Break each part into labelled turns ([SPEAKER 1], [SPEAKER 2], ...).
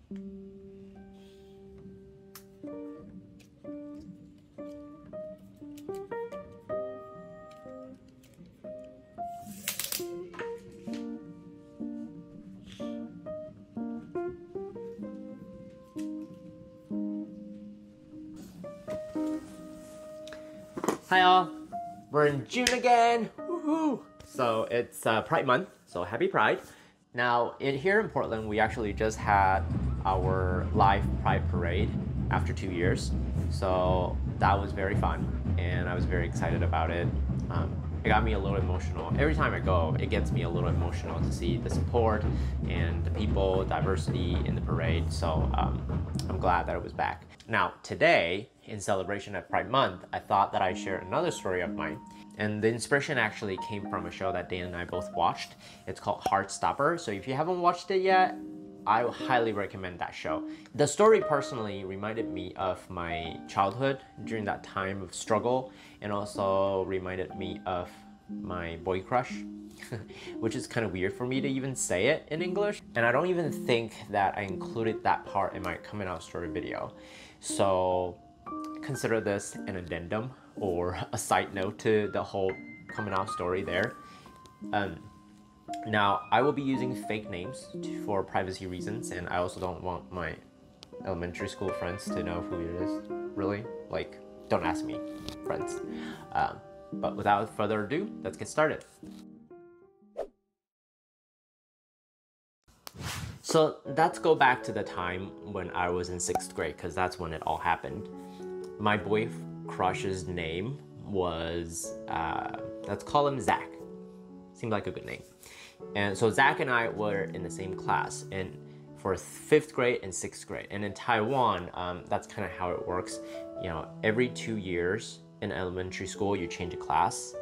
[SPEAKER 1] Hi all, we're in June again, woohoo! So it's Pride Month, so happy Pride. Now here in Portland, we actually just had our live Pride Parade after 2 years. So that was very fun and I was very excited about it. It got me a little emotional. Every time I go, it gets me a little emotional to see the support and the people, diversity in the parade. So I'm glad that it was back. Now today, in celebration of Pride Month, I thought that I'd share another story of mine. And the inspiration actually came from a show that Dan and I both watched. It's called Heartstopper. So if you haven't watched it yet, I highly recommend that show. The story personally reminded me of my childhood during that time of struggle, and also reminded me of my boy crush, which is kind of weird for me to even say it in English. And I don't even think that I included that part in my coming out story video. So consider this an addendum or a side note to the whole coming out story there. Now, I will be using fake names for privacy reasons, and I also don't want my elementary school friends to know who it is, really. Like, don't ask me, friends. But without further ado, let's get started. So let's go back to the time when I was in 6th grade, because that's when it all happened. My boy crush's name was, let's call him Zach. Seemed like a good name. And so Zach and I were in the same class and for 5th grade and 6th grade. And in Taiwan, that's kind of how it works. You know, every 2 years in elementary school, you change a class.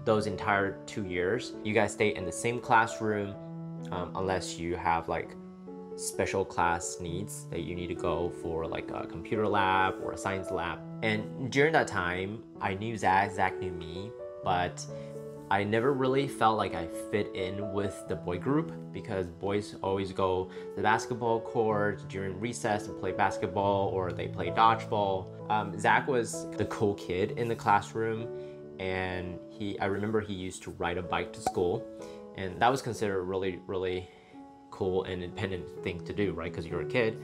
[SPEAKER 1] Those entire 2 years, you guys stay in the same classroom unless you have like special class needs that you need to go for, like a computer lab or a science lab. And during that time, I knew Zach, Zach knew me, but I never really felt like I fit in with the boy group because boys always go to the basketball court during recess and play basketball, or they play dodgeball. Zach was the cool kid in the classroom, and I remember he used to ride a bike to school, and that was considered a really, really cool and independent thing to do, right? Because you're a kid.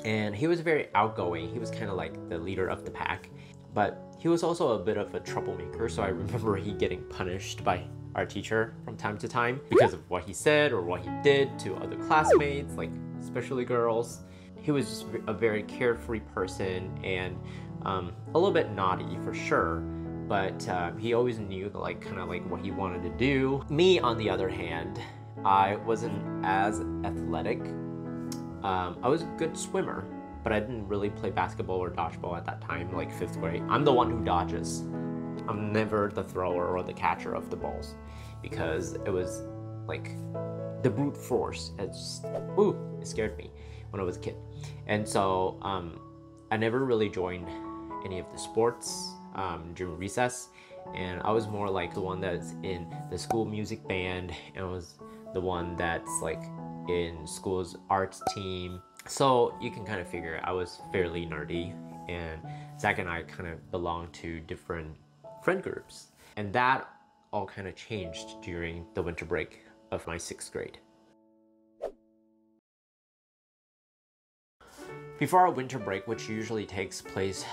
[SPEAKER 1] And he was very outgoing. He was kind of like the leader of the pack, but he was also a bit of a troublemaker. So I remember he getting punished by our teacher from time to time because of what he said or what he did to other classmates, like especially girls. He was just a very carefree person and a little bit naughty for sure, but he always knew like kind of like what he wanted to do. Me, on the other hand, I wasn't as athletic. I was a good swimmer, but I didn't really play basketball or dodgeball at that time, like 5th grade. I'm the one who dodges. I'm never the thrower or the catcher of the balls because it was like the brute force. It scared me when I was a kid. And so I never really joined any of the sports during recess. And I was more like the one that's in the school music band, and I was the one that's like in school's arts team. So you can kind of figure I was fairly nerdy, and Zach and I kind of belonged to different friend groups. And that all kind of changed during the winter break of my 6th grade. Before our winter break, which usually takes place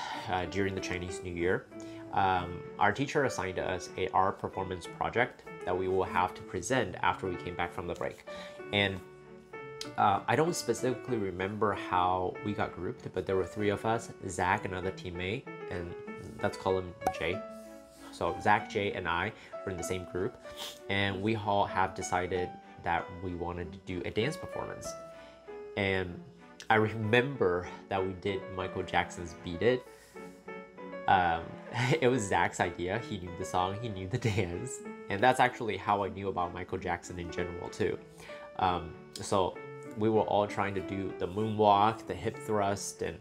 [SPEAKER 1] during the Chinese New Year, our teacher assigned us a art performance project that we will have to present after we came back from the break. And I don't specifically remember how we got grouped, but there were 3 of us, Zach, another teammate, and let's call him Jay. So Zach, Jay, and I were in the same group, and we all have decided that we wanted to do a dance performance. And I remember that we did Michael Jackson's Beat It. It was Zach's idea. He knew the song, he knew the dance, and that's actually how I knew about Michael Jackson in general too. So we were all trying to do the moonwalk, the hip thrust, and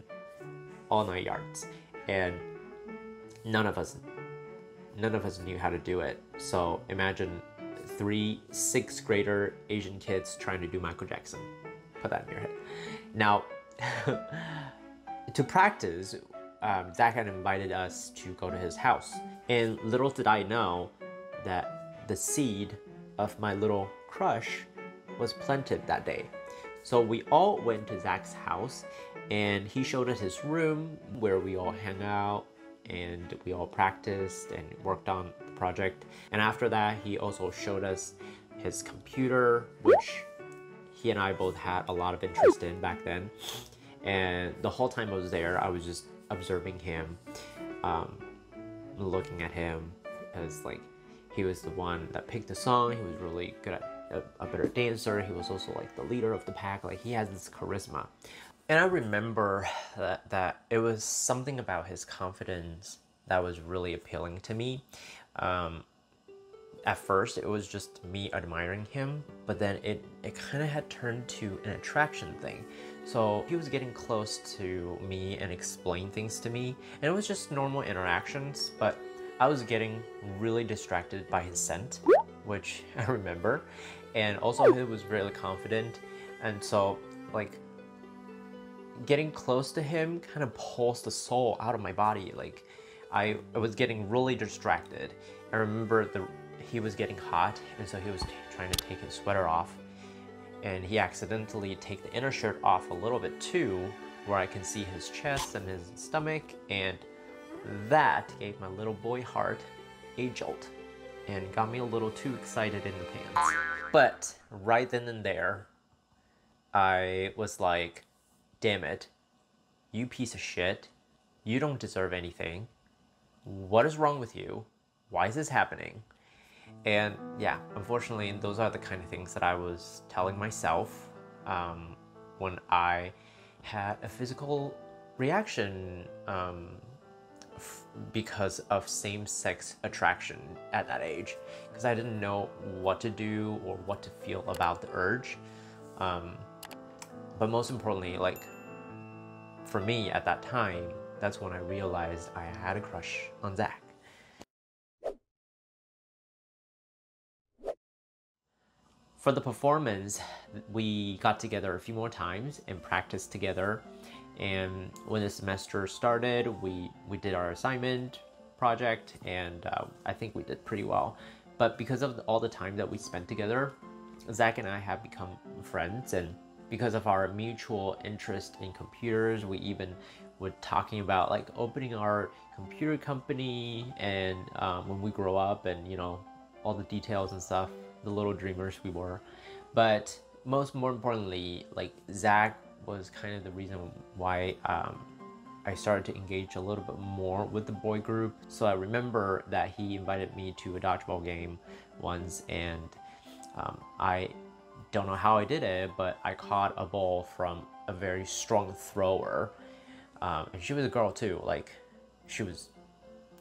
[SPEAKER 1] all 9 yards, and none of us knew how to do it. So imagine 3 6th grader Asian kids trying to do Michael Jackson. Put that in your head. Now, to practice, Zach had invited us to go to his house. And little did I know that the seed of my little crush was planted that day. So we all went to Zach's house, and he showed us his room where we all hang out and we all practiced and worked on the project. And after that, he also showed us his computer, which he and I both had a lot of interest in back then. And the whole time I was there, I was just observing him, looking at him, as like he was the one that picked the song. He was really good at a better dancer. He was also like the leader of the pack. Like he has this charisma. And I remember that it was something about his confidence that was really appealing to me. At first, it was just me admiring him, but then it kind of had turned to an attraction thing. So he was getting close to me and explain things to me, and it was just normal interactions, but I was getting really distracted by his scent, which I remember, and also he was really confident, and so like getting close to him kind of pulls the soul out of my body. Like I was getting really distracted. I remember he was getting hot, and so he was trying to take his sweater off, and he accidentally take the inner shirt off a little bit too, where I can see his chest and his stomach, and that gave my little boy heart a jolt and got me a little too excited in the pants. But right then and there, I was like, damn it, you piece of shit, you don't deserve anything. What is wrong with you? Why is this happening? And yeah, unfortunately, those are the kind of things that I was telling myself when I had a physical reaction because of same-sex attraction at that age, because I didn't know what to do or what to feel about the urge. But most importantly, like for me at that time, that's when I realized I had a crush on Zach. For the performance, we got together a few more times and practiced together. And when the semester started, we did our assignment project, and I think we did pretty well. But because of all the time that we spent together, Zach and I have become friends, and because of our mutual interest in computers, we even were talking about like opening our computer company, and when we grow up, and you know, all the details and stuff, the little dreamers we were. But more importantly, like Zach was kind of the reason why I started to engage a little bit more with the boy group. So I remember that he invited me to a dodgeball game once, and I don't know how I did it, but I caught a ball from a very strong thrower, and she was a girl too. Like she was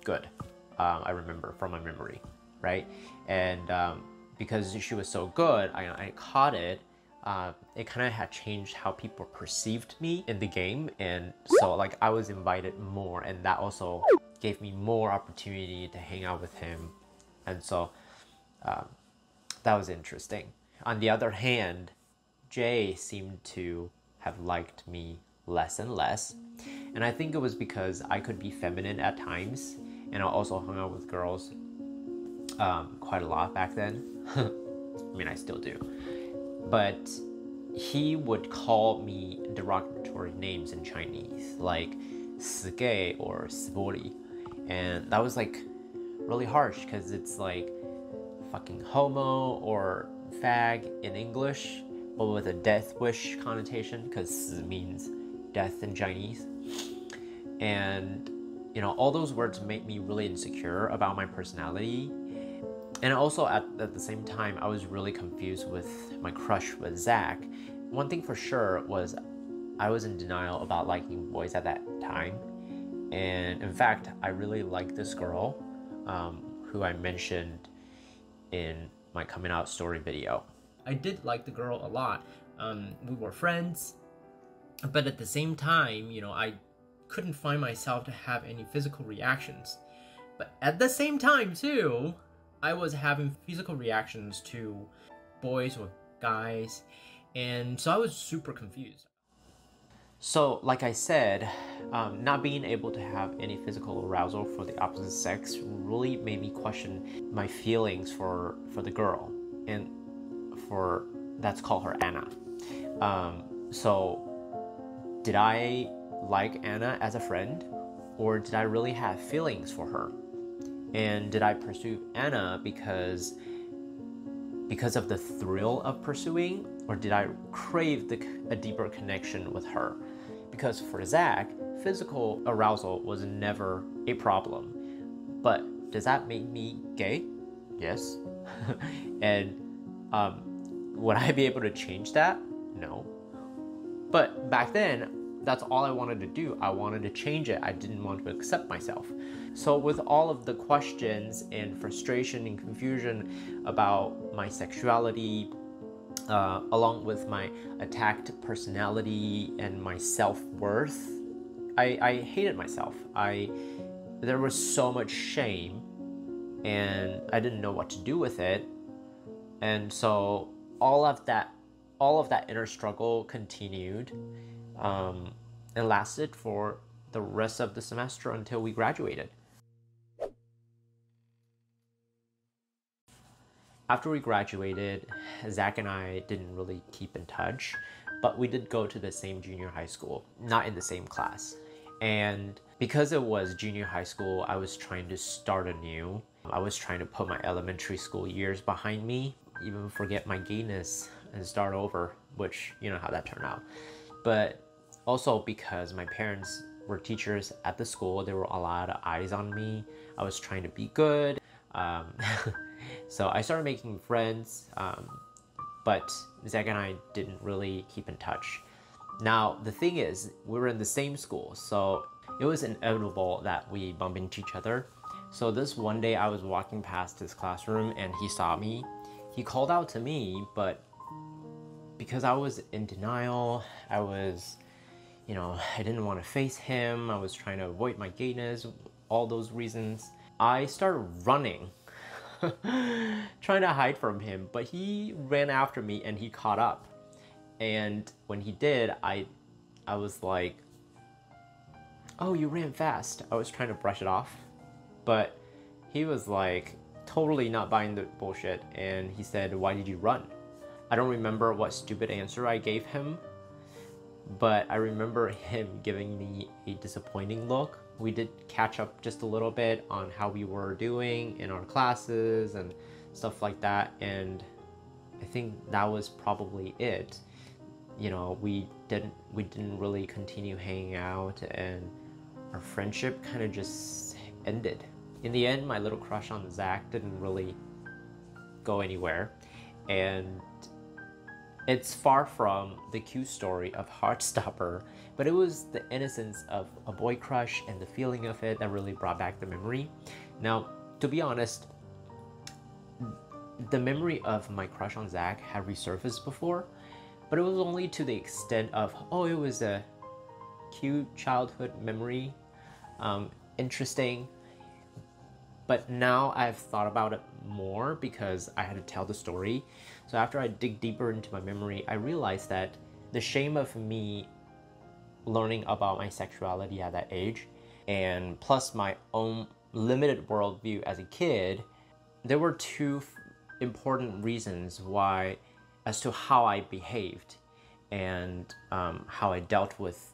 [SPEAKER 1] good. I remember from my memory, right? And because she was so good, I caught it. It kind of had changed how people perceived me in the game, and so like I was invited more, and that also gave me more opportunity to hang out with him, and so that was interesting. On the other hand, Jay seemed to have liked me less and less, and I think it was because I could be feminine at times, and I also hung out with girls quite a lot back then. I mean, I still do. But he would call me derogatory names in Chinese, like "死gay" or "死玻璃", and that was like really harsh because it's like fucking homo or fag in English, but with a death wish connotation, because "死" means death in Chinese. And you know, all those words made me really insecure about my personality. And also at the same time, I was really confused with my crush with Zach. One thing for sure was I was in denial about liking boys at that time. And in fact, I really liked this girl who I mentioned in my coming out story video. I did like the girl a lot. We were friends, but at the same time, you know, I couldn't find myself to have any physical reactions. But at the same time too, I was having physical reactions to boys or guys,
[SPEAKER 2] And so I was super confused.
[SPEAKER 1] So, like I said, not being able to have any physical arousal for the opposite sex really made me question my feelings for the girl, and for let's call her Anna. So, did I like Anna as a friend, or did I really have feelings for her? And did I pursue Anna because of the thrill of pursuing, or did I crave a deeper connection with her? Because for Zach, physical arousal was never a problem. But does that make me gay? Yes. And would I be able to change that? No. But back then, that's all I wanted to do. I wanted to change it. I didn't want to accept myself. So with all of the questions and frustration and confusion about my sexuality, along with my attacked personality and my self-worth, I hated myself. There was so much shame, and I didn't know what to do with it. And so all of that inner struggle continued, and lasted for the rest of the semester until we graduated. After we graduated, Zach and I didn't really keep in touch, but we did go to the same junior high school, not in the same class. And because it was junior high school, I was trying to start anew. I was trying to put my elementary school years behind me, even forget my gayness and start over, which you know how that turned out. But also because my parents were teachers at the school, there were a lot of eyes on me. I was trying to be good. So I started making friends, but Zach and I didn't really keep in touch. Now, the thing is, we were in the same school, so it was inevitable that we bump into each other. So this one day I was walking past his classroom and he saw me. He called out to me, but because I was in denial, I didn't want to face him. I was trying to avoid my gayness, all those reasons. I started running, trying to hide from him, but he ran after me and he caught up. And when he did, I was like, "Oh, you ran fast." I was trying to brush it off, but he was like totally not buying the bullshit, and he said, "Why did you run?" I don't remember what stupid answer I gave him, but I remember him giving me a disappointing look. We did catch up just a little bit on how we were doing in our classes and stuff like that, and I think that was probably it. You know, we didn't really continue hanging out, and our friendship kind of just ended. In the end, my little crush on Zach didn't really go anywhere, and it's far from the cute story of Heartstopper, but it was the innocence of a boy crush and the feeling of it that really brought back the memory. Now, to be honest, the memory of my crush on Zach had resurfaced before, but it was only to the extent of, oh, it was a cute childhood memory, interesting. But now I've thought about it more because I had to tell the story. So after I dig deeper into my memory, I realized that the shame of me learning about my sexuality at that age, and plus my own limited worldview as a kid, there were two important reasons why, as to how I behaved and how I dealt with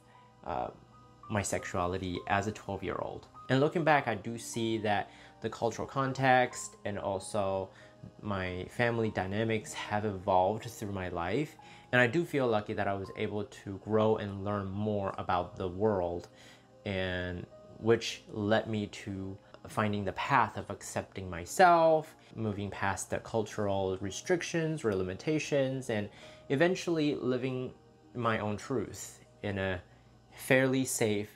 [SPEAKER 1] my sexuality as a 12-year-old. And looking back, I do see that the cultural context and also my family dynamics have evolved through my life. And I do feel lucky that I was able to grow and learn more about the world, and which led me to finding the path of accepting myself, moving past the cultural restrictions or limitations, and eventually living my own truth in a fairly safe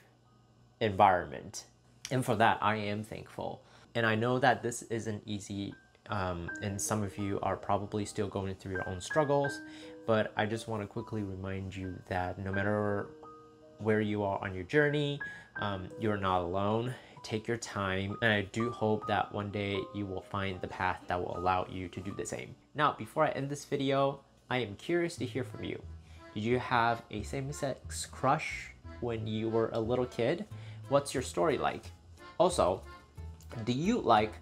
[SPEAKER 1] environment. And for that, I am thankful. And I know that this isn't easy, and some of you are probably still going through your own struggles, but I just want to quickly remind you that no matter where you are on your journey, you're not alone. Take your time, and I do hope that one day you will find the path that will allow you to do the same. Now, before I end this video, I am curious to hear from you. Did you have a same-sex crush when you were a little kid? What's your story like? Also, do you like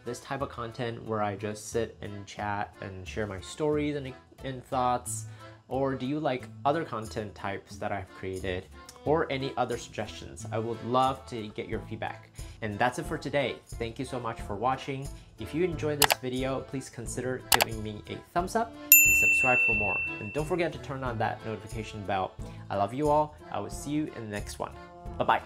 [SPEAKER 1] this type of content where I just sit and chat and share my stories and thoughts? Or do you like other content types that I've created, or any other suggestions? I would love to get your feedback. And that's it for today. Thank you so much for watching. If you enjoyed this video, please consider giving me a thumbs up and subscribe for more. And don't forget to turn on that notification bell. I love you all. I will see you in the next one. Bye-bye.